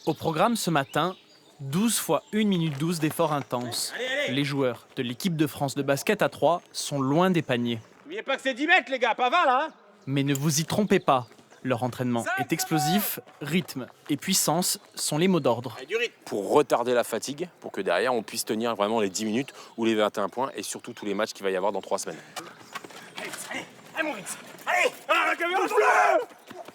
Au programme ce matin, 12 fois 1 minute 12 d'efforts intenses. Les joueurs de l'équipe de France de basket à 3 sont loin des paniers. N'oubliez pas que c'est 10 mètres, les gars, pas 20 là. Mais ne vous y trompez pas, leur entraînement est explosif, rythme et puissance sont les mots d'ordre. Pour retarder la fatigue, pour que derrière on puisse tenir vraiment les 10 minutes ou les 21 points et surtout tous les matchs qu'il va y avoir dans 3 semaines. Allez, mon Ritz. Allez, la caméra.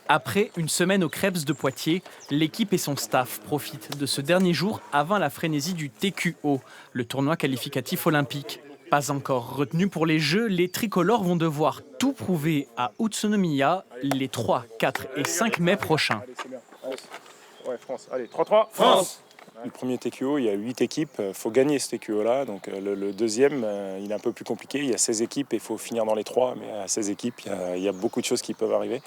Après une semaine au Krebs de Poitiers, l'équipe et son staff profitent de ce dernier jour avant la frénésie du TQO, le tournoi qualificatif olympique. Pas encore retenu pour les Jeux, les tricolores vont devoir tout prouver à Utsunomiya les 3, 4 et 5 mai prochains. Allez, c'est bien. Allez. Ouais, France. Allez, 3-3. France. Le premier TQO, il y a 8 équipes. Il faut gagner ce TQO-là. Donc le deuxième, il est un peu plus compliqué. Il y a 16 équipes et il faut finir dans les 3. Mais à 16 équipes, il y a beaucoup de choses qui peuvent arriver.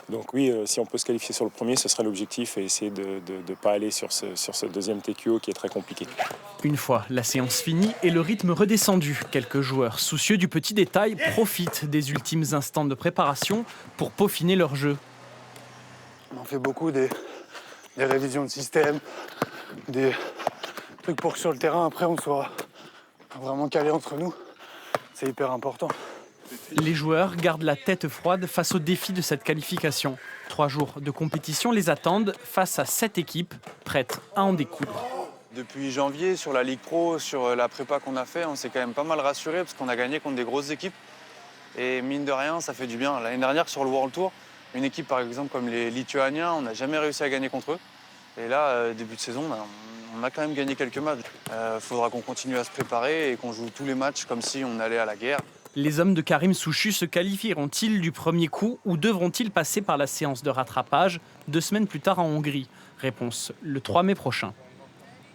Donc oui, si on peut se qualifier sur le premier, ce serait l'objectif et essayer de ne pas aller sur ce deuxième TQO qui est très compliqué. Une fois la séance finie et le rythme redescendu, quelques joueurs soucieux du petit détail profitent des ultimes instants de préparation pour peaufiner leur jeu. On fait beaucoup des révisions de système, des trucs pour que sur le terrain, après, on soit vraiment calé entre nous. C'est hyper important. Les joueurs gardent la tête froide face au défi de cette qualification. 3 jours de compétition les attendent face à 7 équipes prêtes à en découdre. Depuis janvier, sur la Ligue Pro, sur la prépa qu'on a fait, on s'est quand même pas mal rassuré parce qu'on a gagné contre des grosses équipes. Et mine de rien, ça fait du bien. L'année dernière, sur le World Tour, une équipe par exemple comme les Lituaniens, on n'a jamais réussi à gagner contre eux. Et là, début de saison, on a quand même gagné quelques matchs. Faudra qu'on continue à se préparer et qu'on joue tous les matchs comme si on allait à la guerre. Les hommes de Karim Souchu se qualifieront-ils du premier coup ou devront-ils passer par la séance de rattrapage 2 semaines plus tard en Hongrie? Réponse le 3 mai prochain.